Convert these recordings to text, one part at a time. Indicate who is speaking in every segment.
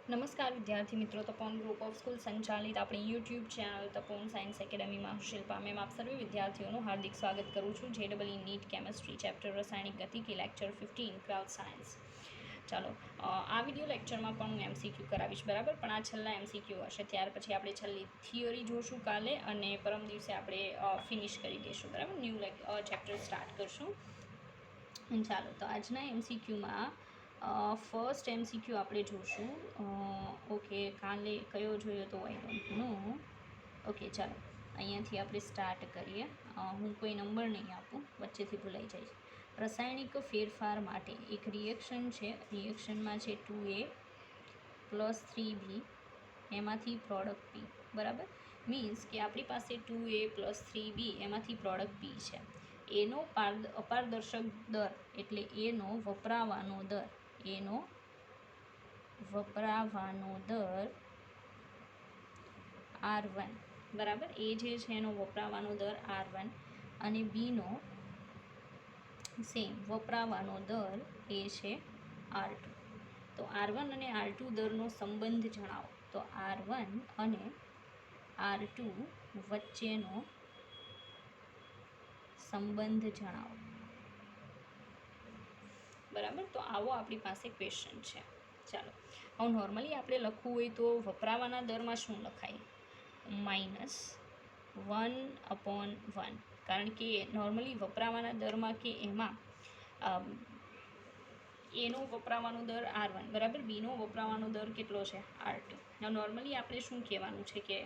Speaker 1: નમસ્કાર વિદ્યાર્થી મિત્રો, તપોન ગ્રુપ ઓફ સ્કૂલ સંચાલિત આપણી યુટ્યુબ ચેનલ તપોન સાયન્સ એકેડમીમાં હું શિલ્પા મેમ આપ સર્વે વિદ્યાર્થીઓનું હાર્દિક સ્વાગત કરું છું. JEE નીટ કેમેસ્ટ્રી ચેપ્ટર રાસાયણિક ગતિકી લેક્ચર 15 ક્રાઉડ સાયન્સ. ચાલો, આ વિડીયો લેક્ચરમાં પણ હું MCQ કરાવીશ, બરાબર. પણ આ છેલ્લા MCQ હશે. ત્યાર પછી આપણે છેલ્લી થિયરી જોશું કાલે, અને પરમ દિવસે આપણે ફિનિશ કરી દઈશું, બરાબર. ન્યૂ ચેપ્ટર સ્ટાર્ટ કરશું. ચાલો, તો આજના MCQમાં ફર્સ્ટ MCQ આપણે જોશું. ઓકે, કાલે કયો જોયો તો આઈ ડોન્ટ નો. ઓકે, ચાલો અહીંયાથી આપણે સ્ટાર્ટ કરીએ. હું કોઈ નંબર નહીં આપું, વચ્ચેથી ભૂલાઈ જાય. રાસાયણિક ફેરફાર માટે એક રિએક્શન છે. રિએક્શનમાં છે 2A + 3B, એમાંથી પ્રોડક્ટ P, બરાબર. મીન્સ કે આપણી પાસે 2A + 3B એમાંથી પ્રોડક્ટ P છે. એનો અપારદર્શક દર એટલે એનો વપરાવાનો દર R1, બરાબર. એ જે છે એનો વપરાવાનો દર R1 અને બીનો સેમ વપરાવાનો દર એ છે R2. તો R1 અને R2 દરનો સંબંધ જણાવો. તો R1 અને R2 વચ્ચેનો સંબંધ જણાવો, બરાબર. તો આવો આપણી પાસે ક્વેશ્ચન છે. ચાલો, હવે નોર્મલી આપણે લખવું હોય તો વપરાવાના દરમાં શું લખાય? -1/1, કારણ કે નોર્મલી વપરાવાના દરમાં કે એમાં એનો વપરાવાનો દર R1, બરાબર. બીનો વપરાવાનો દર કેટલો છે? R2. નોર્મલી આપણે શું કહેવાનું છે કે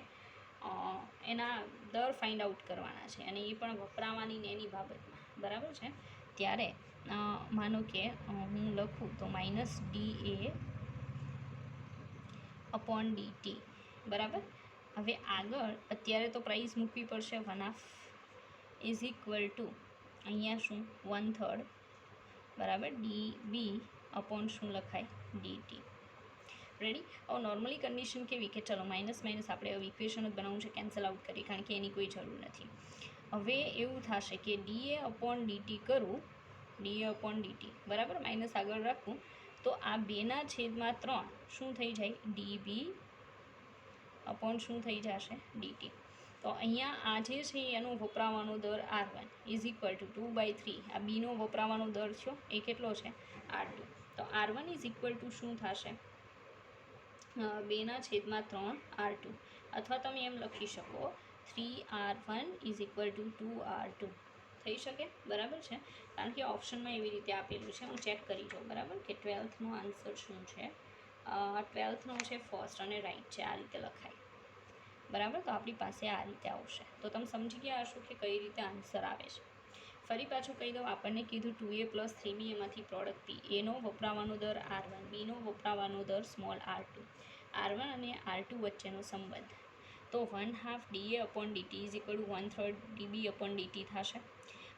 Speaker 1: એના દર ફાઇન્ડ આઉટ કરવાના છે, અને એ પણ વપરાવાની ને એની બાબતમાં, બરાબર છે. ત્યારે માનો કે હું લખું તો -dA/dt, બરાબર. હવે આગળ અત્યારે તો પ્રાઇસ મૂકવી પડશે. 1/2 = અહીંયા શું 1/3, બરાબર. dB/ શું લખાય? dt. રેડી. હવે નોર્મલી કન્ડિશન કેવી કે ચલો માઇનસ આપણે હવે ઇક્વેશન જ બનાવવું છે, કેન્સલ આઉટ કરીએ, કારણ કે એની કોઈ જરૂર નથી. હવે એવું થશે કે dA/dt કરું, dA/dt, બરાબર. માઇનસ આગળ રાખું તો આ 2/3 શું થઈ જાય? dB/ શું થઈ જશે? dt. તો અહીંયા આ જે છે એનો વપરાવાનો દર R1 = 2/3. આ બીનો વપરાવાનો દર થયો એ કેટલો છે? R2. તો R1 = શું થશે? 2/3 R2, અથવા તમે એમ લખી શકો 3R1 = 2R2 થઈ શકે, બરાબર છે. કારણ કે ઓપ્શનમાં એવી રીતે આપેલું છે. હું ચેક કરી જાઉં, બરાબર, કે 12th આન્સર શું છે. 12th છે ફર્સ્ટ અને રાઈટ છે, આ રીતે લખાય, બરાબર. તો આપણી પાસે આ રીતે આવશે. તો તમે સમજી ગયા હશો કે કઈ રીતે આન્સર આવે છે. ફરી પાછું કહી દઉં, આપણને કીધું 2A + 3B એમાંથી પ્રોડક્ટ P, એનો વપરાવાનો દર R1, બીનો વપરાવાનો દર સ્મોલ r2, R1 અને R2 વચ્ચેનો સંબંધ. તો 1/2 dA/dt = 1/3 dB/dt થશે.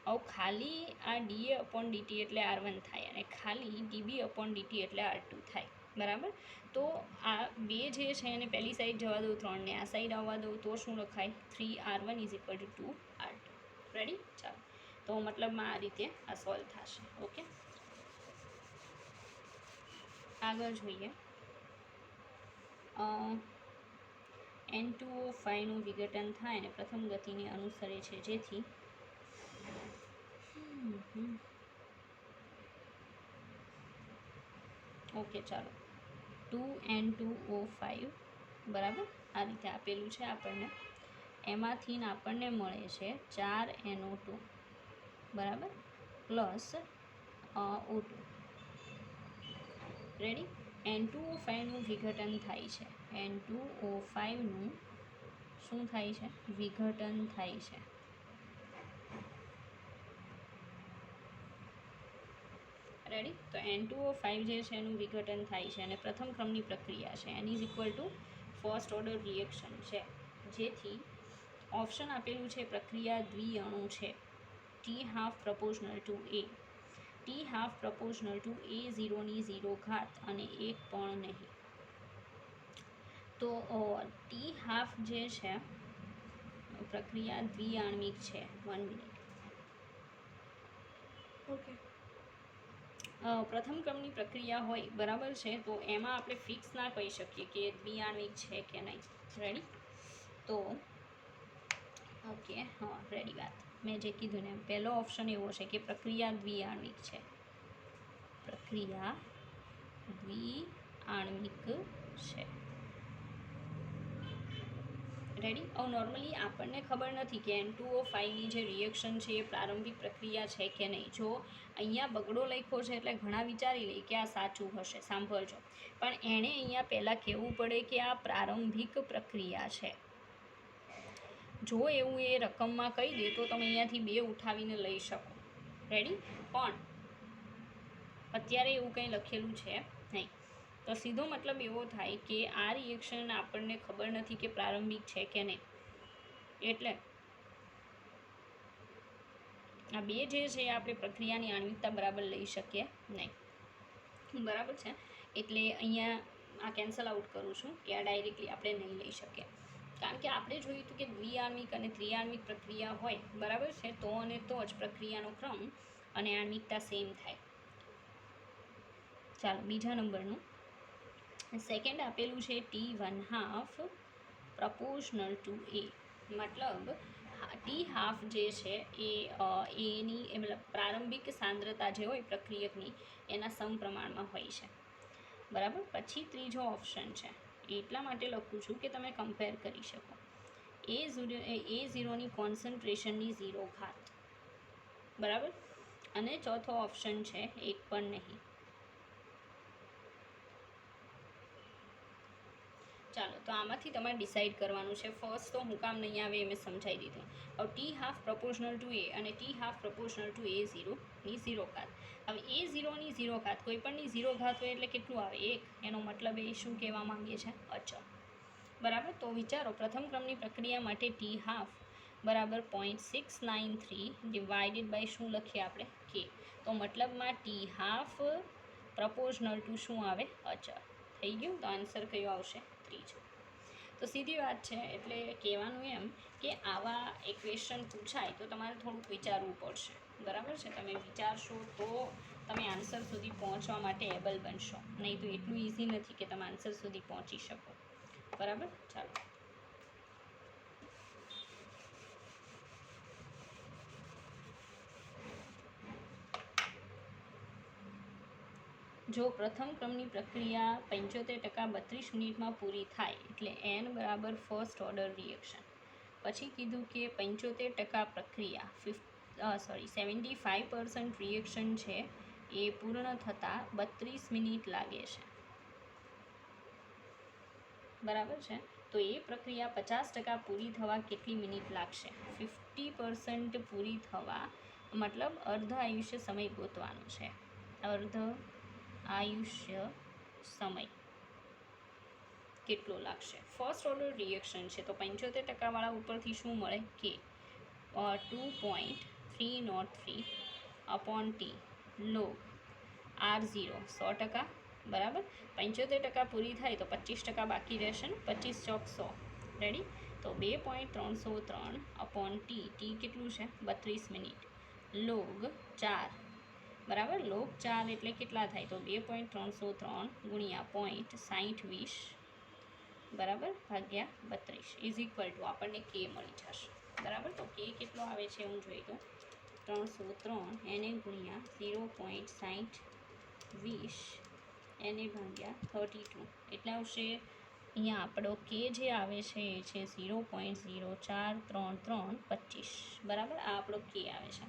Speaker 1: હવે ખાલી આ dA/dt એટલે R1 થાય, અને ખાલી dB/dt એટલે R2 થાય, બરાબર. તો આ બે જે છે એને પહેલી સાઈડ જવા દઉં, 3ને આ સાઈડ આવવા દઉં, તો શું લખાય? 3R1 = 2R2. રેડી. ચાલો, તો મતલબમાં આ રીતે આ સોલ્વ થશે. ઓકે, આગળ જોઈએ. N2O5નું વિઘટન થાય અને પ્રથમ ગતિને અનુસરે છે, જેથી ઓકે, ચાલો 2N2O5, બરાબર, આ રીતે આપેલું છે આપણને. એમાંથી આપણને મળે છે 4NO2, બરાબર, પ્લસ O2. રેડી. N2O5નું વિઘટન થાય છે. N2O5નું શું થાય છે? વિઘટન થાય છે. રેડી. તો N2O5 જે છે એનું વિઘટન થાય છે, અને પ્રથમ ક્રમની પ્રક્રિયા છે. N = ફર્સ્ટ ઓર્ડર રિએક્શન છે, જેથી ઓપ્શન આપેલું છે પ્રક્રિયા દ્વિઅણુ છે. T½ = A, T½ = A0 અને 1 પણ નહીં. તો T½ જે છે પ્રક્રિયા દ્વિઆણ્વિક છે. 1 મિનિટ. ઓકે, પ્રથમ ક્રમની પ્રક્રિયા હોય બરાબર છે, તો એમાં આપણે ફિક્સ ના કહી શકીએ કે દ્વિઆણ્વિક છે કે નહીં. રેડી? તો ઓકે, હા રેડી. વાત મેં જે કીધું ને, પહેલો ઓપ્શન એવો છે કે પ્રક્રિયા દ્વિઆણ્વિક છે. પ્રક્રિયા દ્વિઆણ્વિક છે. રેડી? હવે નોર્મલી આપણને ખબર નથી કે N2O5ની જે રિએક્શન છે એ પ્રારંભિક પ્રક્રિયા છે કે નહીં. જો અહીંયા બગડો લખ્યો છે એટલે ઘણા વિચારી લે કે આ સાચું હશે. સાંભળજો, પણ એણે અહીંયા પહેલાં કહેવું પડે કે આ પ્રારંભિક પ્રક્રિયા છે. જો એવું એ રકમમાં કહી દે તો તમે અહીંયાથી 2 ઉઠાવીને લઈ શકો. રેડી? પણ અત્યારે એવું કંઈ લખેલું છે નહીં. તો સીધો મતલબ એવો થાય કે આ રિએક્શન આપણને ખબર નથી કે પ્રારંભિક છે કે નહીં, એટલે આ 2 જે છે આપણે પ્રક્રિયાની આણ્વિકતા બરાબર લઈ શકીએ નહીં. બરાબર છે? એટલે અહીંયા આ કેન્સલ આઉટ કરું છું કે આ ડાયરેક્ટલી આપણે નહીં લઈ શકીએ. કારણ કે આપણે જોયું હતું કે દ્વિઆણ્વિક અને ત્રિઆણ્વિક પ્રક્રિયા હોય બરાબર છે, તો અને તો જ પ્રક્રિયાનો ક્રમ અને આણ્વિકતા સેમ થાય. ચાલો બીજા નંબરનું સેકન્ડ આપેલું છે T1/2 પ્રપોર્શનલ ટુ A. મતલબ T1/2 જે છે એ એની મતલબ પ્રારંભિક સાંદ્રતા જે હોય પ્રક્રિયકની એના સમપ્રમાણમાં હોય છે. બરાબર? પછી ત્રીજો ઓપ્શન છે, એટલા માટે લખું છું કે તમે કમ્પેર કરી શકો. A0ની કોન્સન્ટ્રેશનની 0 ઘાત. બરાબર? અને ચોથો ઓપ્શન છે 1 પણ નહીં. ચાલો, તો આમાંથી તમારે ડિસાઇડ કરવાનું છે. ફર્સ્ટ તો હું કામ નહીં આવે એ મેં સમજાવી દીધું. હવે T1/2 પ્રપોર્શનલ ટુ A અને T1/2 પ્રપોર્શનલ ટુ A0ની 0 ઘાત. હવે A0ની 0 ઘાત, કોઈ પણની 0 ઘાત હોય એટલે કેટલું આવે? 1. એનો મતલબ એ શું કહેવા માંગીએ છે? અચળ. બરાબર? તો વિચારો, પ્રથમ ક્રમની પ્રક્રિયા માટે T1/2 બરાબર 0.693 ડિવાઇડેડ બાય શું લખીએ આપણે? K. તો મતલબમાં T1/2 પ્રપોર્શનલ ટુ શું આવે? અચળ. થઈ ગયું? તો આન્સર કયો આવશે? 3. તો સીધી વાત છે. એટલે કહેવાનું એમ કે આવા ઇક્વેશન પૂછાય તો તમારે થોડુંક વિચારવું પડશે. બરાબર છે? તમે વિચારશો તો તમે આન્સર સુધી પહોંચવા માટે એબલ બનશો, નહીં તો એટલું ઇઝી નથી કે તમે આન્સર સુધી પહોંચી શકો. બરાબર? ચાલો જો પ્રથમ ક્રમની પ્રક્રિયા 75% 32 મિનિટમાં પૂરી થાય એટલે N બરાબર ફર્સ્ટ ઓર્ડર રિએક્શન. પછી કીધું કે 75% પ્રક્રિયા 75% રિએક્શન છે એ પૂર્ણ થતાં 32 મિનિટ લાગે છે. બરાબર છે? તો એ પ્રક્રિયા 50% પૂરી થવા કેટલી મિનિટ લાગશે? 50% પૂરી થવા મતલબ અર્ધ આયુષ્ય સમય ગોતવાનો છે. અર્ધ આયુષ્ય સમય કેટલો લાગશે? ફર્સ્ટ ઓર્ડર રિએક્શન છે તો 75% વાળા ઉપરથી શું મળે? કે 2.303 અપોન T log R0 100%. બરાબર? 75% પૂરી થાય તો 25% બાકી રહેશે ને, 25 ચોક 100. રેડી? તો 2.303 અપોન T કેટલું છે? 32 મિનિટ log 4. બરાબર? log 4 એટલે કેટલા થાય? તો 2.303 ગુણ્યા 0.6020 બરાબર ભાગ્યા 32 ઇઝ ઇક્વલ ટુ આપણને K મળી જશે. બરાબર? તો K કેટલો આવે છે હું જોઈ દઉં. 303 એને ગુણ્યા 0.6020 એને ભાગ્યા 32 એટલે આવશે અહીંયા આપણો K જે આવે છે એ છે 0.043325. બરાબર? આ આપણો K આવે છે.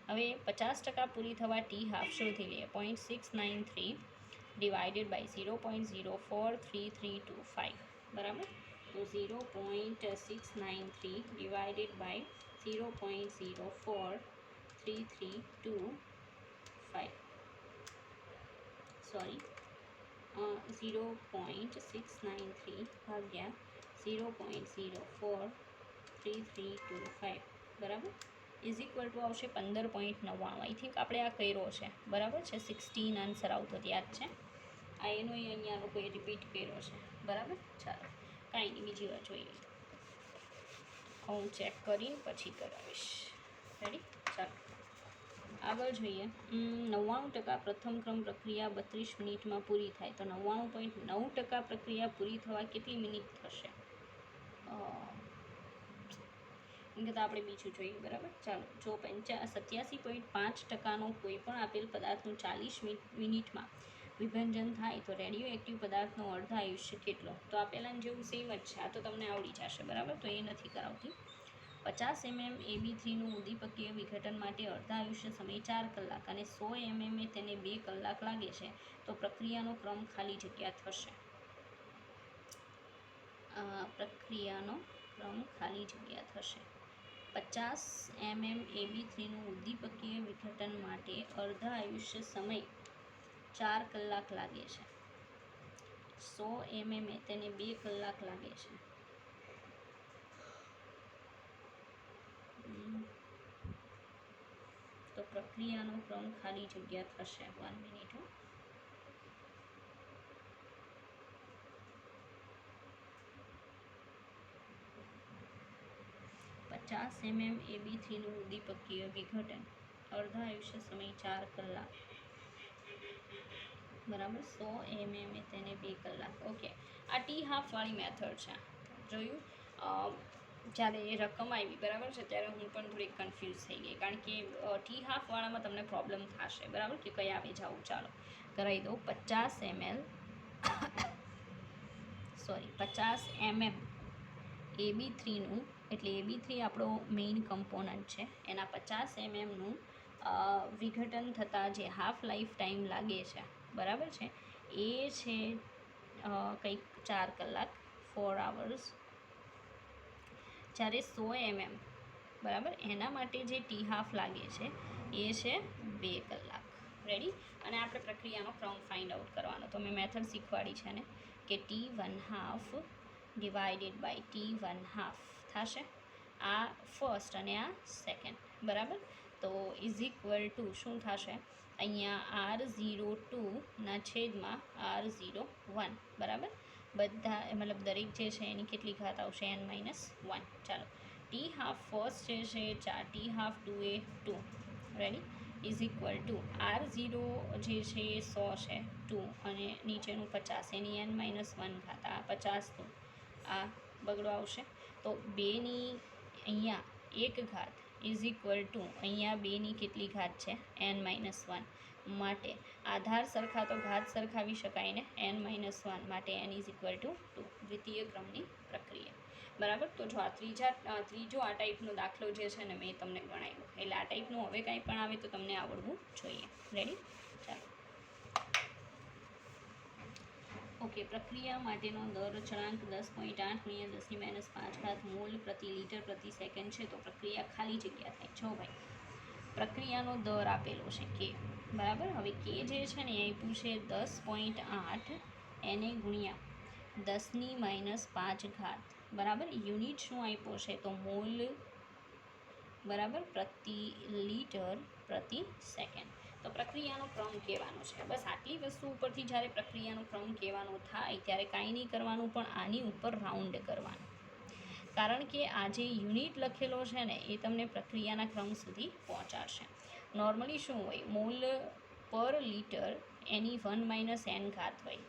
Speaker 1: હવે 50% પૂરી થવા T1/2 શોધી લઈએ. 0.693 ડિવાઇડેડ બાય 0.043325. બરાબર? તો 0.693 ડિવાઇડેડ બાય 0.043325. સોરી 0.693 ભાગ્યા 0.043325. બરાબર? ઇઝ ઇક્વલ ટુ આવશે 15.99. આઈ થિંક આપણે આ કર્યો છે. બરાબર છે? 16 આન્સર આવતો યાદ છે. આ એનો અહીંયા લોકોએ રિપીટ કર્યો છે. બરાબર? ચાલો કાંઈ નહીં, બીજી વાર જોઈ લઈએ. હું ચેક કરીને પછી કરાવીશ. રેડી? ચાલો આગળ જોઈએ 99% પ્રથમ ક્રમ પ્રક્રિયા 32 મિનિટમાં પૂરી થાય તો 99.9% પ્રક્રિયા પૂરી થવા કેટલી મિનિટ થશે? એમ કરતાં આપણે બીજું જોઈએ, બરાબર. ચાલો, જો 87.5%નો કોઈ પણ આપેલ પદાર્થનું 40 મિનિટમાં વિભંજન થાય તો રેડિયો એક્ટિવ પદાર્થનો અર્ધ આયુષ્ય કેટલો? તો આપેલા જેવું સેમ જ છે, આ તો તમને આવડી જશે, બરાબર, તો એ નથી કરાવતી. 50 mm AB3નું ઉદ્દીપકીય વિઘટન માટે અર્ધ આયુષ્ય સમય 4 કલાક અને 100 mm તેને 2 કલાક લાગે છે, તો પ્રક્રિયાનો ક્રમ ખાલી જગ્યા થશે. પ્રક્રિયાનો ક્રમ ખાલી જગ્યા થશે. 50 mm AB3નું ઉદ્દીપકીય વિઘટન માટે અર્ધ આયુષ્ય સમય 4 કલાક લાગે છે. 100 mm તેને 2 કલાક લાગે છે. તો પ્રક્રિયાનો ક્રમ ખાલી જગ્યા થશે. 1 મિનિટ. 50 mm AB3નું ઉદ્દીપકીય વિઘટન અર્ધ આયુષ્ય સમય 4 કલાક, બરાબર. 100 mm તેને 2 કલાક. ઓકે, આ ટી હાફ વાળી મેથડ છે. જોયું? જ્યારે એ રકમ આવી, બરાબર છે, ત્યારે હું પણ થોડીક કન્ફ્યુઝ થઈ ગઈ, કારણ કે ટી હાફ વાળામાં તમને પ્રોબ્લેમ થશે, બરાબર, કે કઈ આવે જાવું. ચાલો કરાવી દઉં. 50 mm AB3નું, એટલે AB3 આપણો મેઇન કમ્પોનન્ટ છે, એના 50 mmનું વિઘટન થતાં જે હાફ લાઈફ ટાઈમ લાગે છે, બરાબર છે, એ છે કંઈક 4 કલાક, 4 hours. જ્યારે 100 mm, બરાબર, એના માટે જે ટી હાફ લાગે છે એ છે 2 કલાક. રેડી? અને આપણે પ્રક્રિયાનો ક્રમ ફાઇન્ડ આઉટ કરવાનો. તો મેં મેથડ શીખવાડી છે ને કે T1/2 ડિવાઇડેડ બાય T1/2 થશે. આ ફર્સ્ટ અને આ સેકન્ડ, બરાબર. તો ઇઝ ઇક્વલ ટુ શું થશે? અહીંયા R02 છેદમાં R01, બરાબર. બધા મતલબ દરેક જે છે એની કેટલી ઘાત આવશે? n-1. ચાલો, ટી હાફ ફર્સ્ટ જે છે 4, T half 2 A 2. Ready? Is equal to R0 જે છે એ 100 છે, 2, અને નીચેનું 50, એની n-1 ઘાત. આ 50નું આ બગડો આવશે, તો 2ની અહીંયા 1 ઘાત ઇઝ ઇક્વલ ટુ અહીંયા 2ની કેટલી ઘાત છે? n-1. માટે આધાર સરખા તો ઘાત સરખાવી શકાય ને, n-1, માટે n ઇઝ ઇક્વલ ટુ 2. દ્વિતીય ક્રમની પ્રક્રિયા, બરાબર. તો જો આ ત્રીજો આ ટાઈપનો દાખલો જે છે ને મેં તમને ગણાવ્યો, એટલે આ ટાઈપનું હવે કાંઈ પણ આવે તો તમને આવડવું જોઈએ. રેડી? ચાલો, ઓકે. પ્રક્રિયા માટેનો દર અચળાંક 10.8 × 10⁻5 મોલ પ્રતિ લિટર પ્રતિ સેકન્ડ છે, તો પ્રક્રિયા ખાલી જગ્યા થાય. જો ભાઈ, પ્રક્રિયાનો દર આપેલો છે કે, બરાબર. હવે કે જે છે ને એ આપ્યું છે 10.8, એને ગુણ્યા 10⁻5 ઘાત, બરાબર. યુનિટ શું આપ્યો છે? તો મોલ, બરાબર, પ્રતિ લિટર પ્રતિ સેકન્ડ. તો પ્રક્રિયાનો ક્રમ કહેવાનો છે. બસ આટલી વસ્તુ ઉપરથી જ્યારે પ્રક્રિયાનો ક્રમ કહેવાનો થાય ત્યારે કાંઈ નહીં કરવાનું, પણ આની ઉપર રાઉન્ડ કરવાનું, કારણ કે આ જે યુનિટ લખેલો છે ને એ તમને પ્રક્રિયાના ક્રમ સુધી પહોંચાડશે. નોર્મલી શું હોય? મોલ પર લિટર એની 1 - n ઘાત હોય,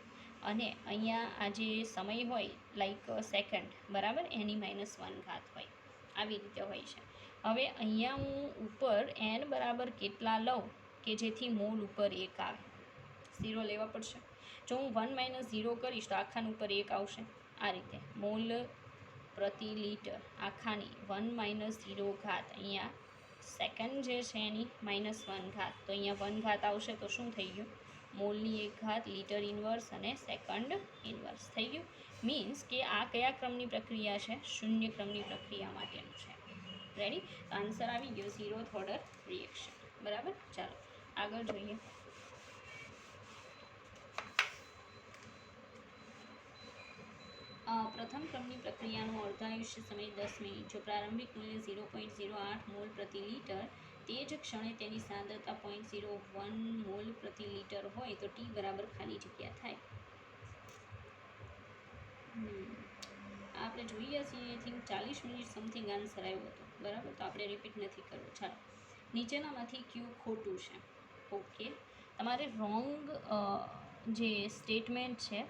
Speaker 1: અને અહીંયા આ જે સમય હોય લાઈક સેકન્ડ, બરાબર, એની -1 ઘાત હોય. આવી રીતે હોય છે. હવે અહીંયા હું ઉપર n બરાબર કેટલા લઉં કે જેથી મોલ ઉપર 1 આવે? 0 લેવા પડશે. જો હું 1 - 0 કરીશ તો આખાની ઉપર 1 આવશે. આ રીતે મોલ પ્રતિ લિટર આખાની 1 - 0 ઘાત, અહીંયા સેકન્ડ જે છે એની -1 ઘાત, તો અહીંયા 1 ઘાત આવશે, તો શું થઈ ગયું? મોલની 1 ઘાત, લિટર ઇન્વર્સ અને સેકન્ડ ઇન્વર્સ થઈ ગયું. મીન્સ કે આ કયા ક્રમની પ્રક્રિયા છે? શૂન્ય ક્રમની પ્રક્રિયા માટેનું છે. રેડી? આન્સર આવી ગયો 0th ઓર્ડર રિએક્શન, બરાબર. ચાલો આગળ જોઈએ. પ્રથમ ક્રમની પ્રક્રિયાનો અર્ધાયુષ્ય સમય 10 મિનિટ. જો પ્રારંભિક મૂલ્ય 0.08 મોલ પ્રતિ લિટર, તે જ ક્ષણે તેની સાંદ્રતા 0.01 મોલ પ્રતિ લિટર હોય તો ટી બરાબર ખાલી જગ્યા થાય. આપણે જોઈએ છીએ I think 40 minute something answer આવ્યો હતો, બરાબર. તો આપણે રિપીટ નથી કરવું. ચાલો નીચેનામાંથી કયું ખોટું છે? ઓકે, તમારે રોંગ જે સ્ટેટમેન્ટ છે,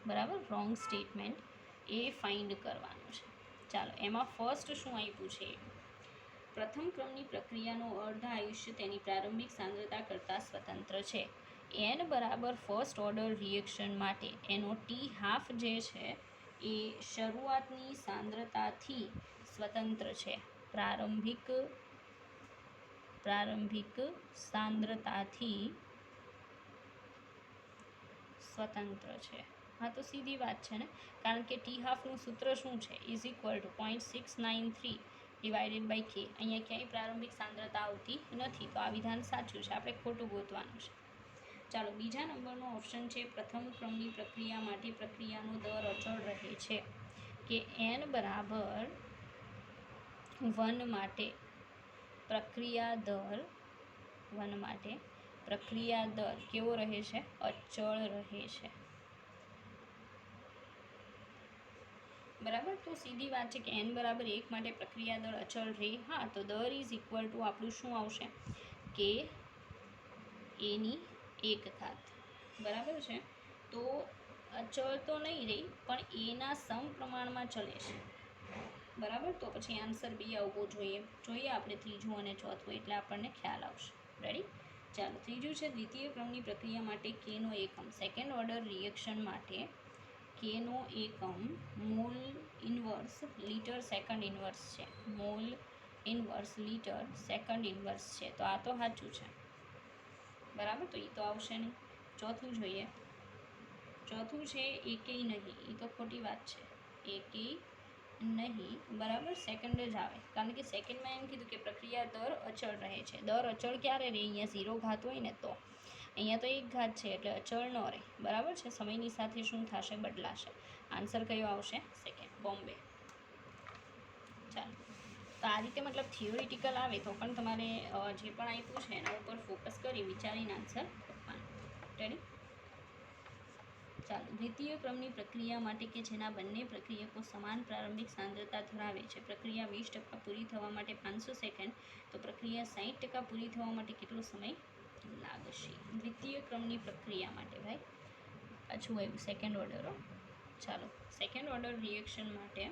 Speaker 1: બરાબર, રોંગ સ્ટેટમેન્ટ એ ફાઇન્ડ કરવાનું છે. ચાલો, એમાં ફર્સ્ટ શું આપ્યું છે? પ્રથમ ક્રમની પ્રક્રિયાનો અર્ધ આયુષ્ય તેની પ્રારંભિક સાંદ્રતા કરતાં સ્વતંત્ર છે. એન બરાબર ફર્સ્ટ ઓર્ડર રિએક્શન માટે એનો ટી હાફ જે છે એ શરૂઆતની સાંદ્રતાથી સ્વતંત્ર છે. પ્રારંભિક સાંદ્રતાથી સ્વતંત્ર છે. હા, તો સીધી વાત છે ને, કારણ કે ટી હાફનું સૂત્ર શું છે? Is equal to 0.693 divided by k. અહીંયા ક્યાંય પ્રારંભિક સાંદ્રતા આવતી નથી, તો આ વિધાન સાચું છે. આપણે ખોટું ગોતવાનું છે. ચાલો, બીજા નંબરનો ઓપ્શન છે પ્રથમ ક્રમની પ્રક્રિયા માટે પ્રક્રિયાનો દર અચળ રહે છે. કે એન બરાબર 1 માટે પ્રક્રિયા દર કેવો રહે છે? અચળ રહે છે. બરાબર, તો સીધી વાત છે કે એન બરાબર 1 માટે પ્રક્રિયા દર અચળ રહે. હા, તો દર ઇઝ ઇક્વલ ટુ આપણું શું આવશે? કે એની 1 ઘાત. બરાબર છે, તો અચળ તો નહીં રહી, પણ એના સમપ્રમાણમાં ચલે છે. બરાબર, તો પછી આન્સર બી આવવો જોઈએ આપણે ત્રીજું અને ચોથું, એટલે આપણને ખ્યાલ આવશે. રેડી? ચાલો, ત્રીજું છે દ્વિતીય ક્રમની પ્રક્રિયા માટે કેનો એકમ. સેકન્ડ ઓર્ડર રિએક્શન માટે કેનો એકમ mole inverse litre second inverse છે. Mole inverse litre second inverse છે. તો આ તો સાચું છે. બરાબર, તો એ તો આવશે નહીં. ચોથું જોઈએ. ચોથું છે એકેય નહીં. એ તો ખોટી વાત છે. એકેય નહીં, બરાબર, સેકન્ડ જ આવે, કારણ કે સેકન્ડમાં એમ કીધું કે પ્રક્રિયા દર અચળ રહે છે. દર અચળ ક્યારે રહે? અહીંયા 0 ઘાત હોય ને તો. અહીંયા તો 1 ઘાત છે, એટલે અચળ ન રહે. બરાબર છે, સમયની સાથે શું થશે? બદલાશે. આન્સર કયો આવશે? સેકન્ડ, બોમ્બે. ચાલો, તો આ રીતે મતલબ થિયોરિટિકલ આવે તો પણ તમારે જે પણ આપ્યું છે એના ઉપર ફોકસ કરી વિચારીને આન્સર લખવાનો. રેડી? ચાલો, દ્વિતીય ક્રમની પ્રક્રિયા માટે કે જેના બંને પ્રક્રિયકો સમાન પ્રારંભિક સાંદ્રતા ધરાવે છે. પ્રક્રિયા 20% પૂરી થવા માટે 500 સેકન્ડ, તો પ્રક્રિયા 60% પૂરી થવા માટે કેટલો સમય લાગશે? દ્વિતીય ક્રમની પ્રક્રિયા માટે ભાઈ પાછું આવ્યું સેકન્ડ ઓર્ડર. ચાલો, સેકન્ડ ઓર્ડર રિએક્શન માટે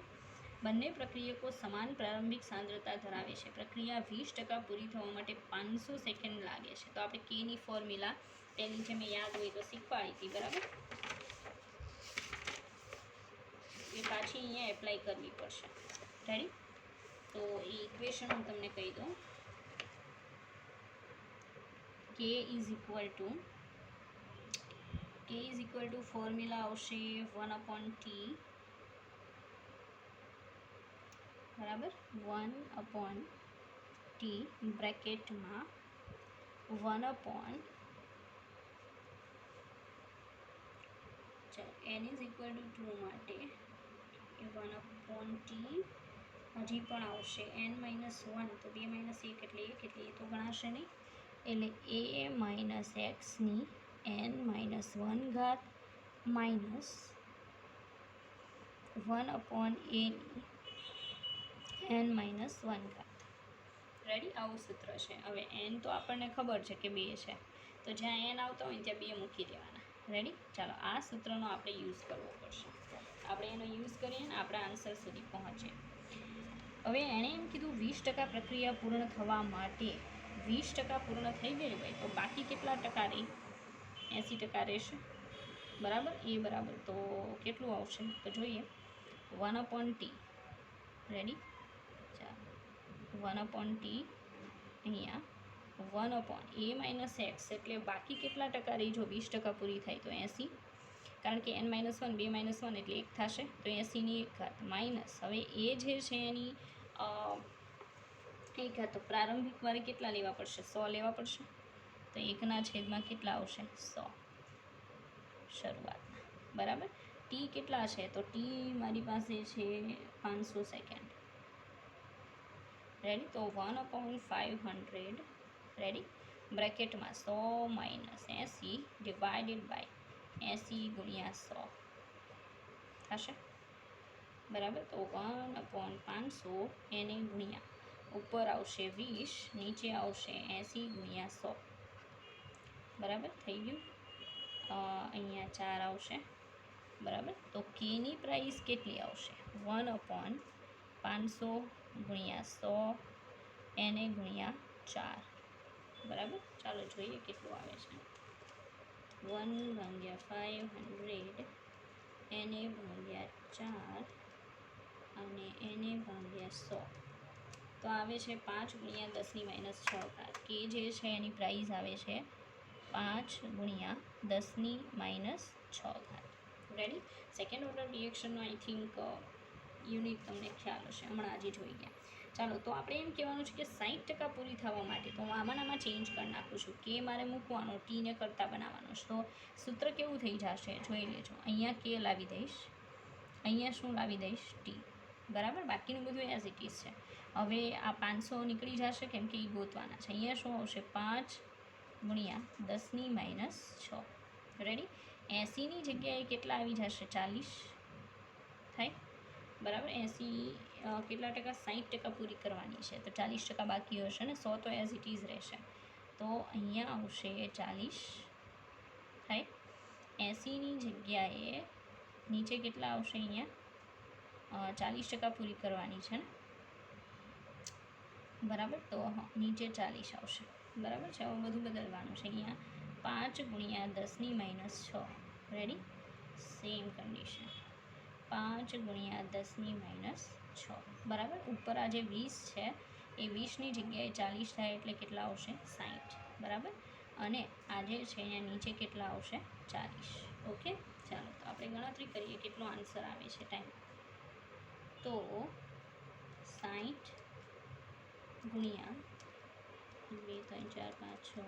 Speaker 1: બંને પ્રક્રિયકો સમાન પ્રારંભિક સાંદ્રતા ધરાવે છે. પ્રક્રિયા 20% પૂરી થવા માટે 500 સેકન્ડ લાગે છે. તો આપણે કેની ફોર્મ્યુલા તેની જે મેં યાદ હોય તો શીખવાડી હતી. બરાબર, એ પાછી અહીંયા એપ્લાય કરવી પડશે. રેડી? તો એ ઇક્વેશન હું તમને કહી દઉં. કે ઇઝ ઇક્વલ ટુ ફોર્મ્યુલા આવશે 1/t, બરાબર, 1/t બ્રેકેટમાં 1/, ચાલો, n ઇઝ ઇક્વલ ટુ 2 માટે 1/t હજી પણ આવશે. n - 1 તો 2 - 1 એટલે 1, એટલે એ તો ગણાશે નહીં. એટલે a માઇનસ એક્સની n - 1 ઘાત માઇનસ 1/a ની n - 1 ઘાત. રેડી? આવું સૂત્ર છે. હવે n તો આપણને ખબર છે કે 2 છે, તો જ્યાં n આવતા હોય ત્યાં 2 મૂકી દેવાના. રેડી? ચાલો, આ સૂત્રનો આપણે યુઝ કરવો પડશે. આપણે એનો યુઝ કરીએ ને આપણા આન્સર સુધી પહોંચીએ. હવે એણે એમ કીધું 20% પ્રક્રિયા પૂર્ણ થવા માટે 20% પૂર્ણ થઈ ગઈ હોય તો બાકી કેટલા ટકા રહી? 80% રહેશે. બરાબર, એ બરાબર તો કેટલું આવશે? તો જોઈએ. 1/t. રેડી? ચાલો, 1/t અહીંયા 1/a માઇનસ એક્સ, એટલે બાકી કેટલા ટકા રહી? જો 20% પૂરી થાય તો 80, કારણ કે n - 1 2 - 1 એટલે 1 થશે, તો 80ની 1 ઘાત માઇનસ. હવે એ જે છે એની 1 ઘાત, તો પ્રારંભિક વારે કેટલા લેવા પડશે? 100 લેવા પડશે. તો 1 છેદમાં કેટલા આવશે? 100 શરૂઆતના. બરાબર, ટી કેટલા છે? તો ટી મારી પાસે છે 500 સેકન્ડ. રેડી? તો 1/500, રેડી, બ્રેકેટમાં 100 માઇનસ 80 ડિવાઇડેડ બાય 80 ગુણ્યા 100 થશે. બરાબર, તો 1/500 એને ગુણ્યા ઉપર આવશે 20, નીચે આવશે 80 ગુણ્યા 100. બરાબર થઈ ગયું. અહીંયા 4 આવશે. બરાબર, તો કેની પ્રાઇસ કેટલી આવશે? 1/500 ગુણ્યા 100 એને ગુણ્યા 4. બરાબર, ચાલો જોઈએ કેટલું આવે છે. 1/500 એને ભાગ્યા 4 અને એને ભાગ્યા 100, તો આવે છે 5 ગુણ્યા 10⁻6. કે જે છે એની પ્રાઇસ આવે છે 5 ગુણ્યા 10⁻6. રેડી? સેકન્ડ ઓર્ડર રિએક્શનનો આઈ થિંક યુનિટ તમને ખ્યાલ હશે, હમણાં આજે જોઈ ગયા. ચાલો, તો આપણે એમ કહેવાનું છે કે 60% પૂરી થવા માટે તો હું આમાં ચેન્જ કરી નાખું છું. કે મારે મૂકવાનો, ટીને કરતાં બનાવવાનો છે, તો સૂત્ર કેવું થઈ જશે જોઈ લેજો. અહીંયા કે લાવી દઈશ, અહીંયા શું લાવી દઈશ? ટી. બરાબર, બાકીનું બધું એઝ ઇટ ઇઝ છે. હવે આ 500 નીકળી જશે કેમ કે એ ગોતવાના છે. અહીંયા શું આવશે? 5 ગુણ્યા 10⁻6. રેડી? 80ની જગ્યાએ કેટલા આવી જશે? 40 થાય. બરાબર, 80 કેટલા ટકા? 60% પૂરી કરવાની છે, તો 40% બાકી હશે ને. 100 તો એઝ ઇટ ઇઝ રહેશે, તો અહીંયા આવશે 40 થાય. 80ની જગ્યાએ નીચે કેટલા આવશે? અહીંયા 40% પૂરી કરવાની છે ને. બરાબર, તો નીચે 40 આવશે. બરાબર છે, હવે બધું બદલવાનું છે. અહીંયા 5 ગુણ્યા 10⁻6. રેડી? સેમ કન્ડિશન, 5 ગુણ્યા 10⁻6. બરાબર, ઉપર આ જે 20 છે એ 20ની જગ્યાએ 40 થાય એટલે કેટલા આવશે? 60. બરાબર, અને આ જે છે અહીંયા નીચે કેટલા આવશે? 40. ઓકે, ચાલો તો આપણે ગણતરી કરીએ કેટલો આન્સર આવે છે. ટાઈમ તો 60 ગુણ્યા 2 3 4 5 6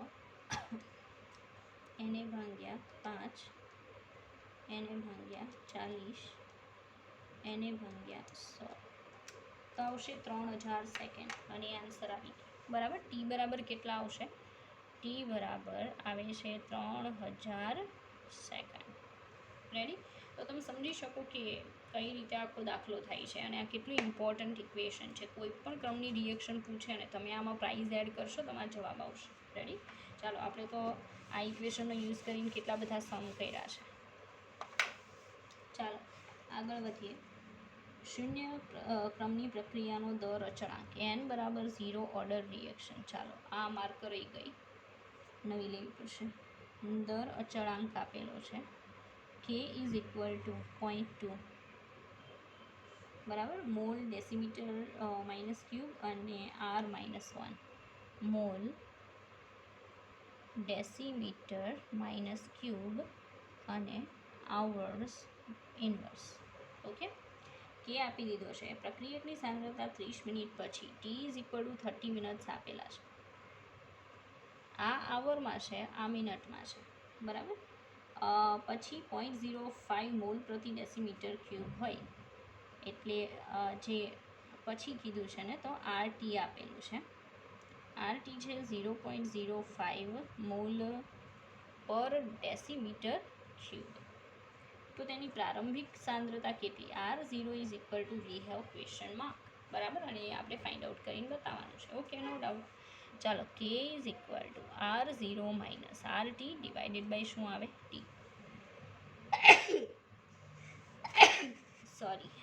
Speaker 1: એને ભાગ્યા 5 એને ભાગ્યા 40 એને ભાગ્યા 100, તો આવશે 3000 સેકન્ડ અને આન્સર આવી ગયો. બરાબર, ટી બરાબર કેટલા આવશે? ટી બરાબર આવે છે 3000 સેકન્ડ. રેડી? તો તમે સમજી શકો કે કઈ રીતે આખો દાખલો થાય છે અને આ કેટલું ઇમ્પોર્ટન્ટ ઇક્વેશન છે. કોઈ પણ ક્રમની રિએક્શન પૂછે ને તમે આમાં પ્રાઇઝ એડ કરશો, તમારો જવાબ આવશે. રેડી? ચાલો, આપણે તો આ ઇક્વેશનનો યુઝ કરીને કેટલા બધા સમ કર્યા છે. ચાલો આગળ વધીએ. શૂન્ય ક્રમની પ્રક્રિયાનો દર અચળાંક n બરાબર 0 ઓર્ડર રિએક્શન. ચાલો, આ માર્કર રહી ગઈ, નવી લેવી પડશે. દર અચળાંક આપેલો છે k ઇઝ ઇક્વલ ટુ 0.2. બરાબર, મોલ ડેસીમીટર માઇનસ ક્યુબ અને r -1 mall decimetre minus cube અને આવર્સ ઇનવર્સ. ઓકે, કે આપી દીધો છે. પ્રક્રિયકની સાંદ્રતા 30 મિનિટ પછી t is equal two 30 minutes આપેલા છે. આ આવરમાં છે, આ મિનિટમાં છે. બરાબર, પછી 0.05 મોલ પ્રતિ ડેસીમીટર ક્યુબ હોય એટલે જે પછી કીધું છે ને, તો RT આપેલું છે. RT છે 0.05 મોલ પર ડેસીમીટર ક્યુબ. તો તેની પ્રારંભિક સાંદ્રતા કેટલી? R0 is equal to we have question mark. બરાબર, અને એ આપણે ફાઇન્ડ આઉટ કરીને બતાવવાનું છે. Okay, no doubt. ચાલો, k is equal to R0 minus RT divided by શું આવે? ટી. સોરી.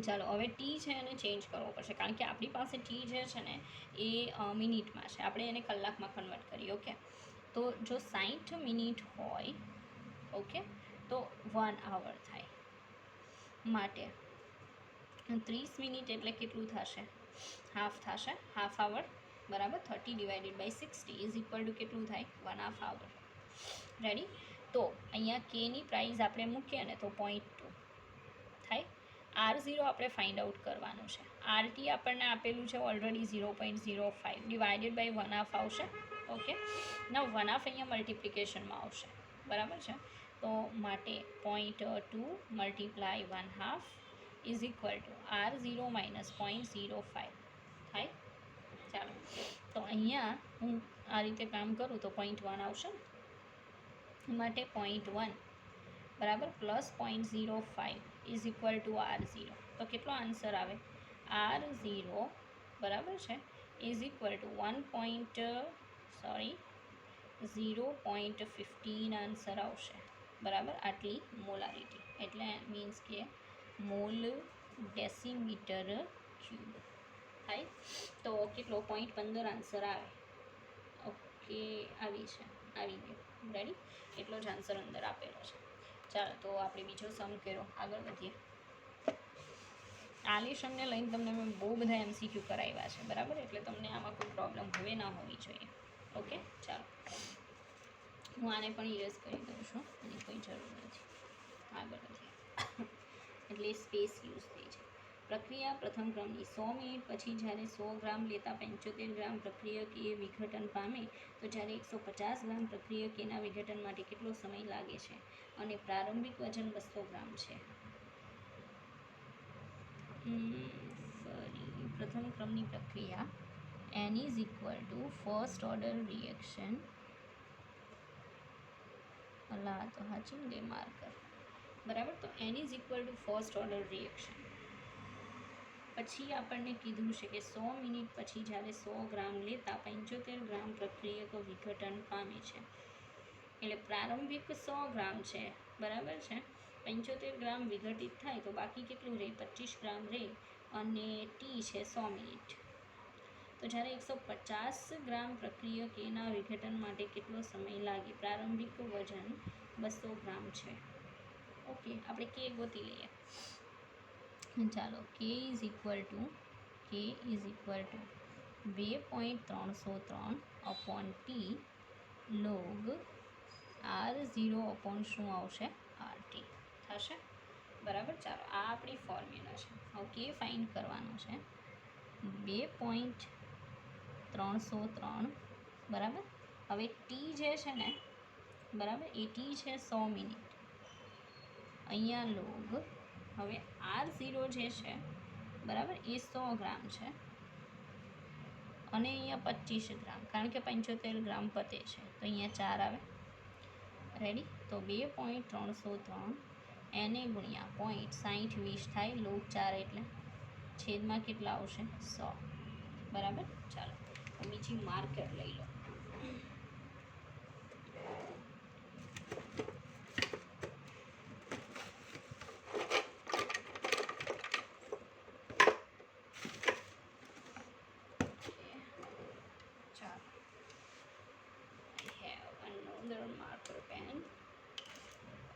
Speaker 1: ચાલો, હવે ટી છે એને ચેન્જ કરવો પડશે કારણ કે આપણી પાસે ટી જે છે ને એ મિનિટમાં છે. આપણે એને કલાકમાં કન્વર્ટ કરીએ. ઓકે, તો જો 60 મિનિટ હોય, ઓકે, તો 1 આવર થાય. માટે 30 મિનિટ એટલે કેટલું થશે? હાફ થશે, હાફ આવર. બરાબર, 30 divided by 60 is equal to કેટલું થાય? 1/2 આવર. રેડી? તો અહીંયા કેની પ્રાઇસ આપણે મૂકીએ ને તો 0.2 થાય. R0 આપણે ફાઇન્ડ આઉટ કરવાનું છે. RT આપણને આપેલું છે ઓલરેડી 0.05 ડિવાઇડેડ બાય 1/2 આવશે. ઓકે, ના 1/2 અહીંયા મલ્ટિપ્લિકેશનમાં આવશે. બરાબર છે, તો માટે 0.2 multiply 1/2 is equal to R0 minus 0.05 થાય. ચાલો, તો અહીંયા હું આ રીતે કામ કરું તો 0.1 આવશે ને, માટે 0.1 બરાબર plus 0.05 is equal to R0. તો કેટલો આન્સર આવે? R0 બરાબર છે, ઇઝ ઇક્વલ ટુ 0.15 આન્સર આવશે. બરાબર, આટલી મોલારિટી એટલે મીન્સ કે મોલ ડેસીમીટર ક્યુબ થાય. તો કેટલો 0.15 આન્સર આવે. ઓકે, આવી ગયો. રેડી, એટલો જ આન્સર અંદર આપેલો છે. ચાલો, તો આપણે બીજો સમ કર્યો, આગળ વધીએ. આલિશમને લઈને તમને મેં બહુ બધા MCQ કરાવ્યા છે. બરાબર, એટલે તમને આમાં કોઈ પ્રોબ્લેમ હવે ના હોવી જોઈએ. ઓકે, ચાલો, હું આને પણ ઇરેઝ કરી દઉં છું, એની કોઈ જરૂર નથી. આગળ વધીએ. એટલે સ્પેસ યુઝ થઈ છે. પ્રક્રિયા પ્રથમ ક્રમની 100 મિનિટ પછી જ્યારે 100 ગ્રામ લેતા 75 ગ્રામ પ્રક્રિયકીય વિઘટન પામે, તો જ્યારે 150 ગ્રામ પ્રક્રિયકીયના વિઘટન માટે કેટલો સમય લાગે છે? અને પ્રારંભિક વજન 200 ગ્રામ છે. ફરી પ્રથમ ક્રમની પ્રક્રિયા n is equal two first order reaction. અલા તો હાચી ને માર્કર. બરાબર, તો n is equal two first order reaction. પછી આપણને કીધું છે કે 100 મિનિટ પછી જ્યારે 100 ગ્રામ લેતા 75 ગ્રામ પ્રક્રિયક વિઘટન પામે છે. એટલે પ્રારંભિક 100 ગ્રામ છે. બરાબર છે, 75 ગ્રામ વિઘટિત થાય તો બાકી કેટલું રહે? 25 ગ્રામ રહે. અને ટી છે 100 મિનિટ. તો જ્યારે 150 ગ્રામ પ્રક્રિયક એના વિઘટન માટે કેટલો સમય લાગે? પ્રારંભિક વજન 200 ગ્રામ છે. ઓકે, આપણે કે ગોતી લઈએ. ચાલો, k is equal two 2.303 upon T log R0 upon શું આવશે? RT થશે. બરાબર, ચાલો, આ આપણી ફોર્મ્યુલા છે. હવે કે ફાઇન્ડ કરવાનો છે. 2.303. બરાબર, હવે ટી જે છે ને, બરાબર, એ ટી છે 100 મિનિટ. અહીંયા લોગ, હવે R0 જે છે, બરાબર, એ 100 ગ્રામ છે. અને અહીંયા 25 ગ્રામ, કારણ કે 75 ગ્રામ પતે છે, તો અહીંયા 4 આવે. રેડી, તો 2.303 એને ગુણ્યા 0.6020 થાય. લોગ 4 એટલે છેદમાં કેટલા આવશે? 100. બરાબર, ચાલો, બીજી માર્કર લઈ લો.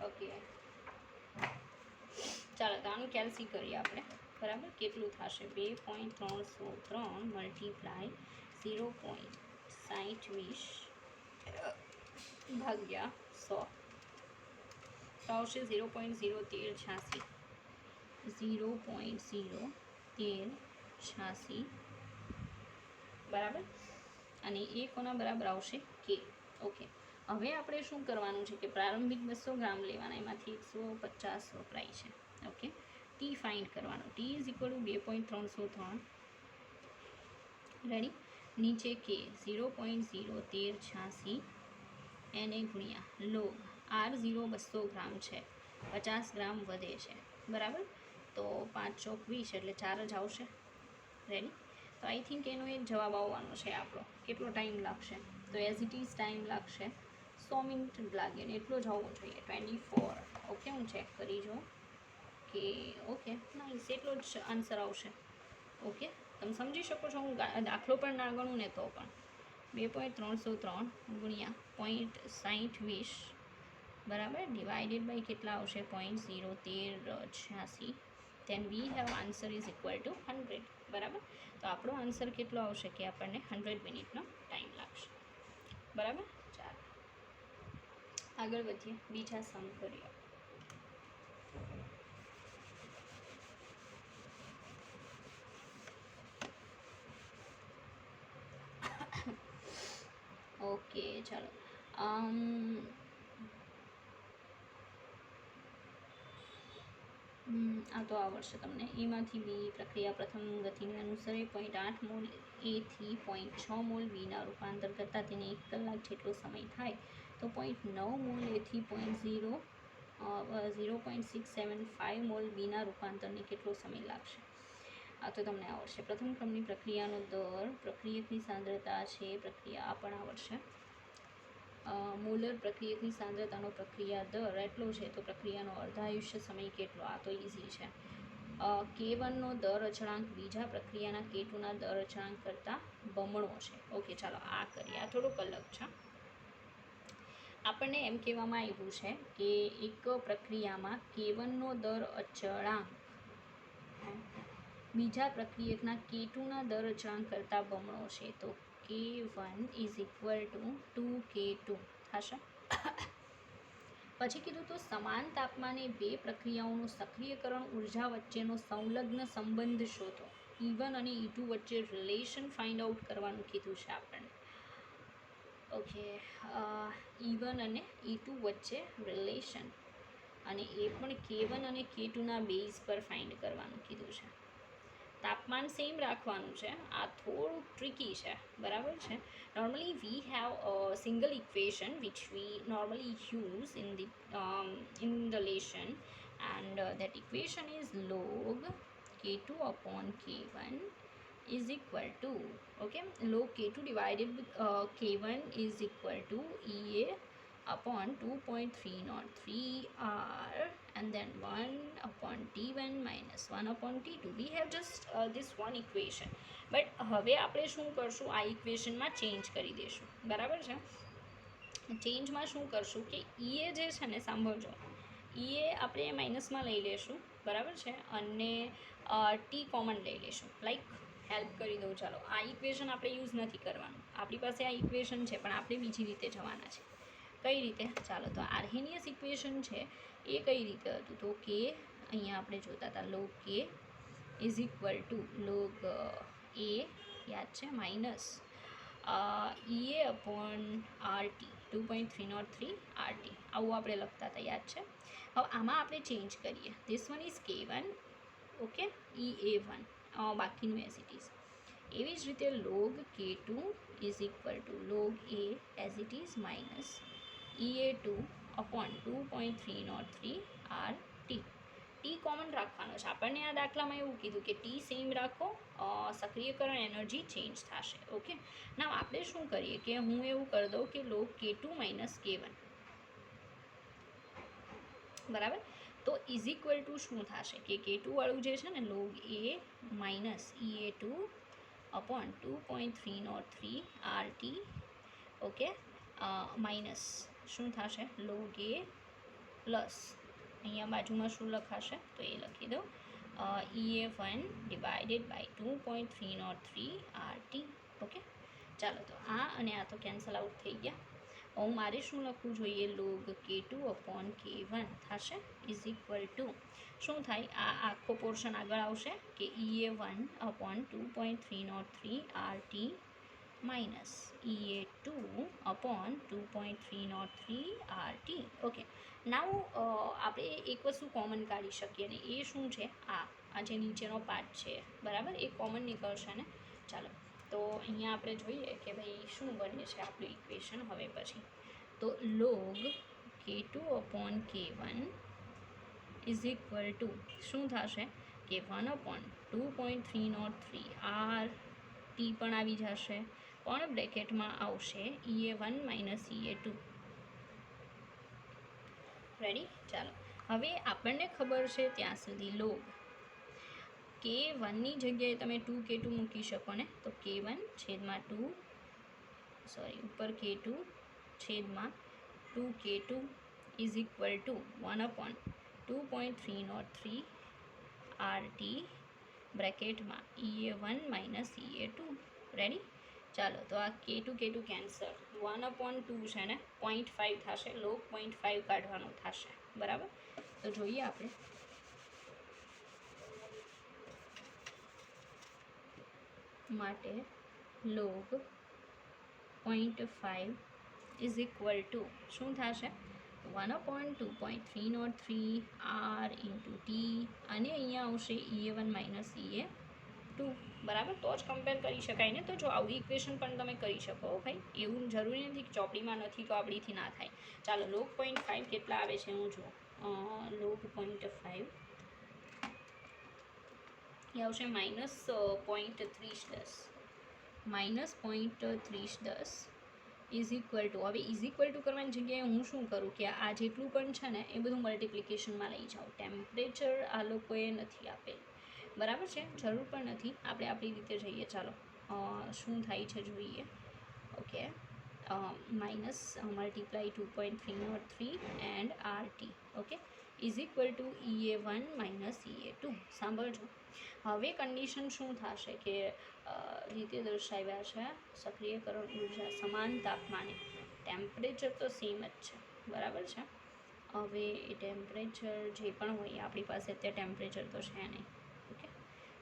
Speaker 1: ઓકે, ચાલો, તો આનું કેલ્સી કરીએ આપણે. બરાબર, કેટલું થશે? 2.303 મલ્ટીપ્લાય 0.6020 ભાગ્યા 100 તો આવશે 0.01386. 0.01386. બરાબર, અને એ કોના બરાબર આવશે? કે. ઓકે, હવે આપણે શું કરવાનું છે કે પ્રારંભિક 200 ગ્રામ લેવાના, એમાંથી 150 વપરાય છે. ઓકે, ટી ફાઇન્ડ કરવાનો. T is equal two 2.303. Ready, નીચે કે 0.01386 એને ગુણ્યા લોગ R0 200 ગ્રામ છે, 50 ગ્રામ વધે છે. બરાબર, તો 5 ચોક 20 એટલે 4 જ આવશે. રેડી, તો આઈ થિંક એનો એક જવાબ આવવાનો છે આપણો. કેટલો ટાઈમ લાગશે? તો એઝ ઇટ ઇઝ ટાઈમ લાગશે 100 મિનિટ જ લાગે ને, એટલો જ આવવો જોઈએ. 24. ઓકે, હું ચેક કરી જોઉં કે ઓકે, નાઈસ, એટલો જ આન્સર આવશે. ઓકે, તમે સમજી શકો છો. હું દાખલો પણ ના ગણું ને તો પણ 2.303 ગુણ્યા 0.6020, બરાબર, ડિવાઇડેડ બાય કેટલા આવશે? 0.01386. then we have answer is equal to 100. બરાબર, તો આપણો આન્સર કેટલો આવશે કે આપણને 100 મિનિટનો ટાઈમ લાગશે. બરાબર, ચાલો આગળ વધીએ, બીજા સમ કરીએ. ઓકે, ચાલો, આ તો આવડશે તમને. એમાંથી બી પ્રક્રિયા પ્રથમ ગતિને અનુસરે 0.8 મોલ એથી 0.6 મોલ બીના રૂપાંતર કરતાં તેને 1 કલાક જેટલો સમય થાય, તો 0.9 મોલ એથી 0.675 મોલ બીના રૂપાંતરને કેટલો સમય લાગશે? આ તો તમને આવડશે. પ્રથમ ક્રમની પ્રક્રિયાનો દર, પ્રક્રિયકની સાંદ્રતા છે, પ્રક્રિયા આ પણ આવડશે. મોલર પ્રક્રિયકની સાંદ્રતાનો પ્રક્રિયા દર એટલો છે તો પ્રક્રિયાનો અર્ધાયુષ્ય સમય કેટલો? આ તો ઇઝી છે. K1નો દર અચળાંક બીજા પ્રક્રિયાના K2ના દર અચળાંક કરતાં બમણો છે. ઓકે, ચાલો આ કરીએ. આ થોડુંક અલગ છે. આપણને એમ કહેવામાં આવ્યું છે કે એક પ્રક્રિયામાં K1નો દર અચળાંક બીજા પ્રક્રિયકના K2ના દર અચળાંક કરતાં બમણો છે તો K1 is equal two 2K2 થશે. પછી કીધું તો સમાન તાપમાને બે પ્રક્રિયાઓનું સક્રિયકરણ ઉર્જા વચ્ચેનો સંલગ્ન સંબંધ શોધો. E1 અને E2 વચ્ચે રિલેશન ફાઇન્ડ આઉટ કરવાનું કીધું છે આપણને. ઓકે, E1 અને E2 વચ્ચે રિલેશન, અને એ પણ K1 અને K2ના બેઝ પર ફાઇન્ડ કરવાનું કીધું છે. તાપમાન સેમ રાખવાનું છે. આ થોડું ટ્રિકી છે, બરાબર છે. Normally we have a single equation which we normally use in the lesson, and that equation is log K2 upon K1 is equal to, okay, log K2 divided with K1 is equal to EA upon 2.303 R, and then 1 upon T1 minus 1 upon T2. We have just this one equation, but હવે આપણે શું કરશું, આ ઇક્વેશનમાં change કરી દઈશું, બરાબર છે. ચેન્જમાં શું કરશું કે ઈએ જે છે ને, સાંભળજો, ઈએ આપણે માઇનસમાં લઈ લેશું, બરાબર છે, અને ટી કોમન લઈ લેશું. લાઈક હેલ્પ કરી દઉં, ચાલો. આ ઇક્વેશન આપણે યુઝ નથી કરવાનું, આપણી પાસે આ ઇક્વેશન છે પણ આપણે બીજી રીતે જવાના છે. કઈ રીતે? ચાલો, તો આર્હેનિયસ ઇક્વેશન છે એ કઈ રીતે હતું તો કે અહીંયા આપણે જોતા હતા log k is equal to log A, યાદ છે, minus E a upon RT 2.303 RT, આવું આપણે લખતા હતા, યાદ છે. હવે આમાં આપણે ચેન્જ કરીએ. This one is K1, okay, EA1, બાકીનું એઝ ઇટ ઇઝ. એવી જ રીતે log K2 is equal to log A as it is minus EA2 upon 2.303 RT. T common રાખવાનો છે. આપણને આ દાખલામાં એવું કીધું કે ટી સેમ રાખો, સક્રિયકરણ એનર્જી ચેન્જ થશે. ઓકે, ના આપણે શું કરીએ કે હું એવું કરી દઉં કે લોગ K2 માઇનસ K1, બરાબર. તો ઇઝ ઇક્વલ ટુ શું થશે કે K2 વાળું જે છે ને log A minus EA2 upon 2.303 RT, okay, minus શું થશે લોગ એ પ્લસ અહીંયા બાજુમાં શું લખાશે તો એ લખી દો EA1 divided by 2.303 RT. Okay, ચાલો, તો આ અને આ તો કેન્સલ આઉટ થઈ ગયા. હું મારે શું લખવું જોઈએ, લોગ K2 અપોન K1 થશે ઇઝ ઇક્વલ ટુ શું થાય, આ આખો પોર્શન આગળ આવશે કે EA1 upon 2.303 RT minus EA2 upon 2.303 RT. Okay, now આપણે એક વસ્તુ કોમન કાઢી શકીએ ને, એ શું છે, આ જે નીચેનો પાર્ટ છે, બરાબર, એ કોમન નીકળશે ને. ચાલો, તો અહીંયા આપણે જોઈએ કે ભાઈ શું બને છે આપણું ઇક્વેશન હવે પછી. તો log K2 upon K1 is equal two શું થશે કે 1 અપોન 2.303 RT પણ આવી જશે, પણ બ્રેકેટમાં આવશે EA1 માઇનસ EA2. રેડી? ચાલો, હવે આપણને ખબર છે ત્યાં સુધી લોગ K1ની જગ્યાએ તમે 2K2 મૂકી શકો ને, તો K1 છેદમાં 2, સોરી, ઉપર K2 છેદમાં 2K2 is equal two 1 upon 2.303 RT બ્રેકેટમાં EA1 minus EA2. Ready? ચાલો, તો આ K2 કેન્સલ, 1 અપોન 2 છે ને 0.5 થશે, લોગ 0.5 કાઢવાનું થશે, બરાબર. તો જોઈએ આપણે માટે લોગ 0.5 ઇઝ ઇક્વલ ટુ શું થશે 1 અપોન 2.303 R ઇન્ટુ ટી, અને અહીંયા આવશે EA1 માઇનસ EA2, બરાબર. તો જ કમ્પેર કરી શકાય ને. તો જો આવું ઇક્વેશન પણ તમે કરી શકો ભાઈ, એવું જરૂરી નથી કે ચોપડીમાં નથી તો આપણીથી ના થાય. ચાલો, લોગ 0.5 કેટલા આવે છે હું જો લોગ 0.5 એ આવશે -0.3010 -0.3010 ઇઝ ઇક્વલ ટુ, હવે ઇઝ ઇક્વલ ટુ કરવાની જગ્યાએ હું શું કરું કે આ જેટલું પણ છે ને એ બધું મલ્ટિપ્લિકેશનમાં લઈ જાઉં. ટેમ્પરેચર આ લોકોએ નથી આપેલ, બરાબર છે, જરૂર પણ નથી, આપણે આપણી રીતે જઈએ. ચાલો શું થાય છે જોઈએ. Okay, minus multiply 2.303 and RT, okay, is equal two EA1 minus EA2. સાંભળજો, હવે કન્ડિશન શું થશે કે રીતે દર્શાવ્યા છે સક્રિયકરણ ઉર્જા સમાન તાપમાને, ટેમ્પરેચર તો સેમ જ છે, બરાબર છે. હવે એ ટેમ્પરેચર જે પણ હોય આપણી પાસે અત્યારે ટેમ્પરેચર તો છે નહીં. ઓકે,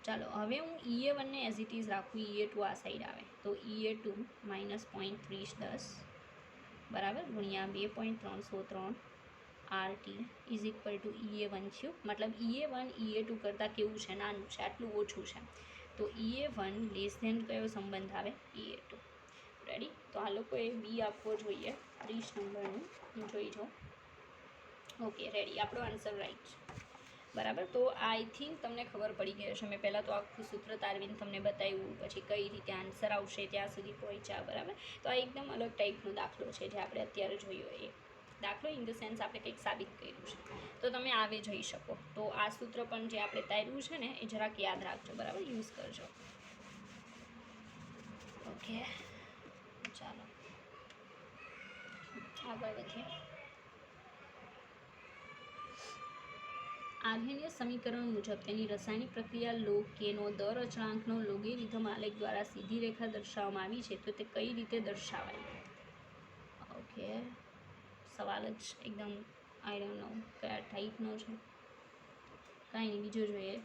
Speaker 1: ચાલો હવે હું EA1 ને એઝ ઇટ ઇઝ રાખું, EA2 આ સાઈડ આવે તો EA2 -0.3010 બરાબર ગુણ્યા 2.303 RT is equal two EA1 થયું. મતલબ EA1 EA2 કરતાં કેવું છે, નાનું છે, આટલું ઓછું છે. તો EA1 લેસ ધેન કયો સંબંધ આવે, EA2. રેડી, તો આ લોકોએ બી આપવો જોઈએ 30 નંબરનું, હું જોઈ જાઉં. ઓકે, રેડી, આપણો આન્સર રાઈટ છે, બરાબર. તો આઈ થિંક તમને ખબર પડી ગઈ હશે. મેં પહેલાં તો આખું સૂત્ર તારવીને તમને બતાવ્યું, પછી કઈ રીતે આન્સર આવશે ત્યાં સુધી પહોંચ્યા, બરાબર. તો આ એકદમ અલગ ટાઈપનો દાખલો છે જે આપણે અત્યારે જોયો. એ દાખલો ઇન ધ સેન્સ આપણે કંઈક સાબિત કર્યું છે, તો તમે આવે જઈ શકો. તો આ સૂત્ર પણ જે આપણે તાર્યું છે ને એ જરાક યાદ રાખજો, બરાબર, યુઝ કરજો. ઓકે, ચાલો આગળ વધીએ. આધેન્ય સમીકરણ મુજબ તેની રાસાયણિક પ્રક્રિયા લોગ કેનો દર અચળાંકનો લોગેરિધમ આલેખ દ્વારા સીધી રેખા દર્શાવવામાં આવી છે, તો તે કઈ રીતે દર્શાવાય. ઓકે, સવાલ જ એકદમ આઈ ડોન્ટ નો કયા ટાઈપનો છે, કાંઈ નહીં, બીજો જોઈએ,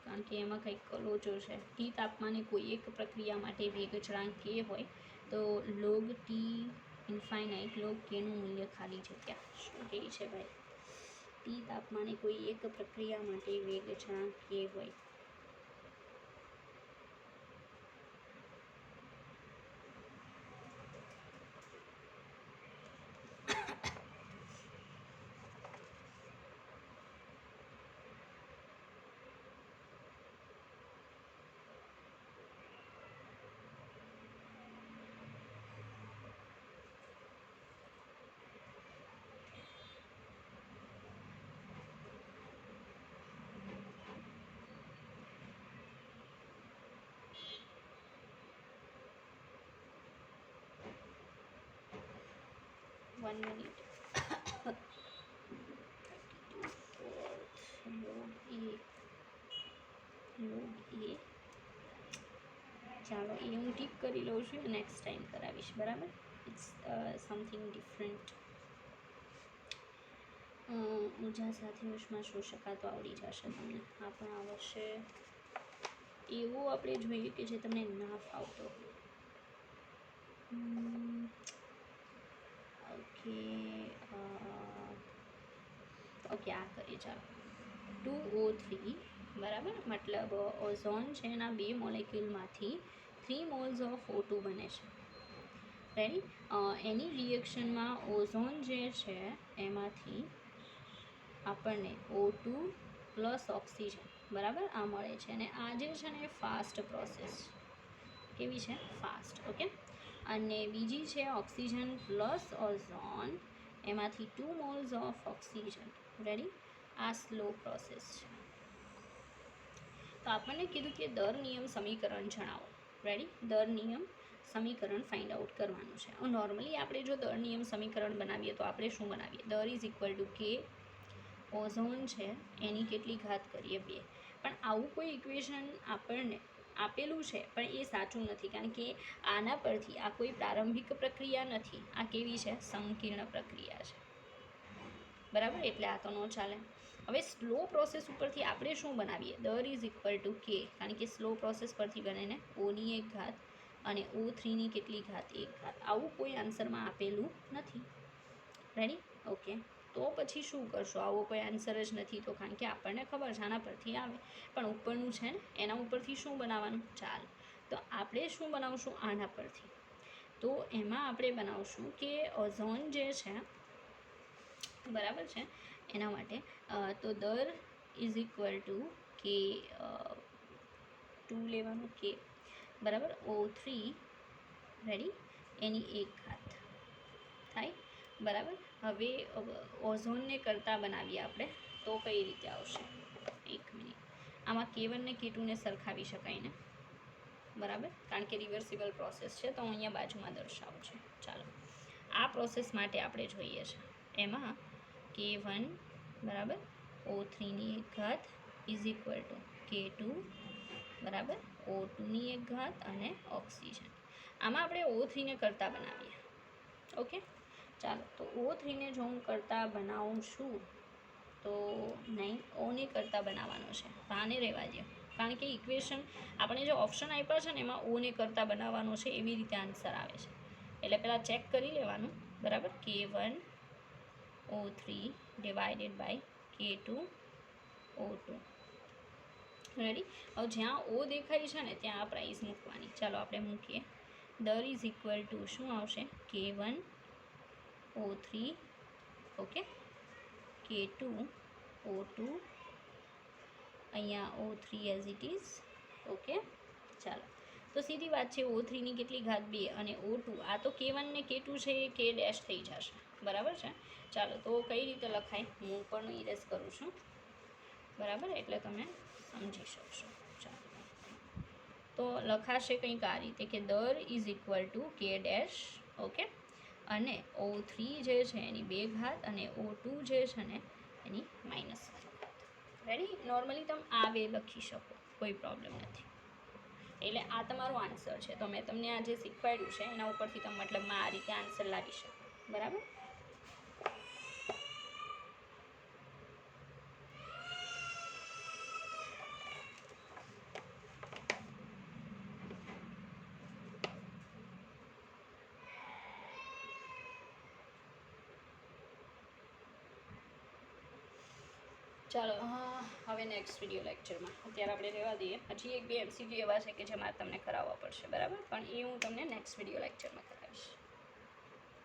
Speaker 1: કારણ કે એમાં કંઈક લોચો છે. ટી તાપમાને કોઈ એક પ્રક્રિયા માટે વેગ અચળાંક કે હોય તો લોગ ટી ઇન્ફાઇનાઇટ લોગ કેનું મૂલ્ય ખાલી જગ્યા. શું કહે છે ભાઈ, ટી તાપમાને કોઈ એક પ્રક્રિયા માટે વેગ અચળાંક કે હોય. One minute. log A. ચાલો એ હું ટીક કરી લઉં છું, નેક્સ્ટ ટાઈમ કરાવીશ, બરાબર. It's something different. ઊર્જા સાથે ઉષ્મા શોષકા તો આવડી જશે તમને, આ પણ આવડશે. એવું આપણે જોઈએ કે જે તમને ના ફાવતો. ઓકે, ઓકે, આ કરીએ. ચાલો 2O3 બરાબર, મતલબ ઓઝોન છે એના 2 મોલેક્યુલમાંથી 3 મોલ્સ ઓફ O2 બને છે. રેડી, એની રિએક્શનમાં ઓઝોન જે છે એમાંથી આપણને O2 પ્લસ ઓક્સિજન, બરાબર, આ મળે છે. અને આ જે છે ને એ ફાસ્ટ પ્રોસેસ છે. કેવી છે, ફાસ્ટ. ઓકે, અને બીજી છે ઓક્સિજન પ્લસ ઓઝોન, એમાંથી 2 મોલ્સ ઓફ ઓક્સિજન. રેડી, આ સ્લો પ્રોસેસ છે. તો આપણને કીધું કે દર નિયમ સમીકરણ જણાવો. રેડી, દર નિયમ સમીકરણ ફાઇન્ડ આઉટ કરવાનું છે. નોર્મલી આપણે જો દર નિયમ સમીકરણ બનાવીએ તો આપણે શું બનાવીએ, દર ઇઝ ઇક્વલ ટુ કે ઓઝોન છે એની કેટલી ઘાત કરીએ 2. પણ આવું કોઈ ઇક્વેશન આપણને આપેલું છે પણ એ સાચું નથી, કારણ કે આના પરથી આ કોઈ પ્રારંભિક પ્રક્રિયા નથી, આ કેવી છે, સંકીર્ણ પ્રક્રિયા છે, બરાબર. એટલે આ તો ન ચાલે. હવે સ્લો પ્રોસેસ ઉપરથી આપણે શું બનાવીએ, દર ઇઝ ઇક્વલ ટુ કે, કારણ કે સ્લો પ્રોસેસ પરથી બને ને ઓની 1 ઘાત અને O3ની કેટલી ઘાત, 1 ઘાત. આવું કોઈ આન્સરમાં આપેલું નથી. Ready, okay. તો પછી શું કરશો, આવો કોઈ આન્સર જ નથી તો, કારણ કે આપણને ખબર છે આના પરથી આવે, પણ ઉપરનું છે ને એના ઉપરથી શું બનાવવાનું. ચાલ, તો આપણે શું બનાવશું આના પરથી, તો એમાં આપણે બનાવશું કે ઓઝોન જે છે, બરાબર છે, એના માટે તો દર ઇઝ ઇક્વલ ટુ કે 2 લેવાનું કે બરાબર O3 રેડી એની 1 ઘાત થાય બરાબર. હવે ઓઝોનને કરતાં બનાવીએ આપણે તો કઈ રીતે આવશે? 1 મિનિટ. આમાં K1 ને K2 ને સરખાવી શકાય ને બરાબર, કારણ કે રિવર્સિબલ પ્રોસેસ છે તો હું અહીંયા બાજુમાં દર્શાવું છું. ચાલો આ પ્રોસેસ માટે આપણે જોઈએ છે એમાં K1 બરાબર O3ની 1 ઘાત ઇઝ ઇક્વલ ટુ K2 બરાબર O2ની 1 ઘાત અને ઓક્સિજન. આમાં આપણે O3ને કરતાં બનાવીએ. ઓકે ચાલો તો O3ને જો હું કરતાં બનાવું છું તો નહીં, ઓને કરતાં બનાવવાનો છે, આને રહેવા દો, કારણ કે ઇક્વેશન આપણે જે ઓપ્શન આપ્યા છે ને એમાં ઓને કરતાં બનાવવાનો છે એવી રીતે આન્સર આવે છે. એટલે પહેલાં ચેક કરી લેવાનું બરાબર. K1 O3 divided by K2 O2 ready. હવે જ્યાં ઓ દેખાય છે ને ત્યાં આ પ્રાઇસ મૂકવાની. ચાલો આપણે મૂકીએ. દર ઇઝ ઇક્વલ ટુ શું આવશે? K1 O3 okay K2 O2 અહીંયા O3 as it is okay. ચાલો તો સીધી વાત છે, O3ની કેટલી ઘાત 2 અને O2 આ તો K1 ને K2 છે એ K ડેશ થઈ જશે બરાબર છે. ચાલો તો કઈ રીતે લખાય હું પણ ઇરેઝ કરું છું બરાબર, એટલે તમે સમજી શકશો. ચાલો તો લખાશે કંઈક આ રીતે કે દર is equal two K dash okay અને O3 જે છે એની 2 ઘાત અને O2 જે છે ને એની -1 ઘાત. રેડી. નોર્મલી તમે આ વે લખી શકો, કોઈ પ્રોબ્લેમ નથી. એટલે આ તમારો આન્સર છે. તો મેં તમને આ જે શીખવાડ્યું છે એના ઉપરથી તમે મતલબમાં આ રીતે આન્સર લાવી શકો બરાબર. ચાલો હવે નેક્સ્ટ વિડીયો લેક્ચરમાં, અત્યારે આપણે રહેવા દઈએ. હજી 1-2 MCQ એવા છે કે જે મારે તમને કરાવવા પડશે બરાબર, પણ એ હું તમને નેક્સ્ટ વિડીયો લેક્ચરમાં કરાવીશ.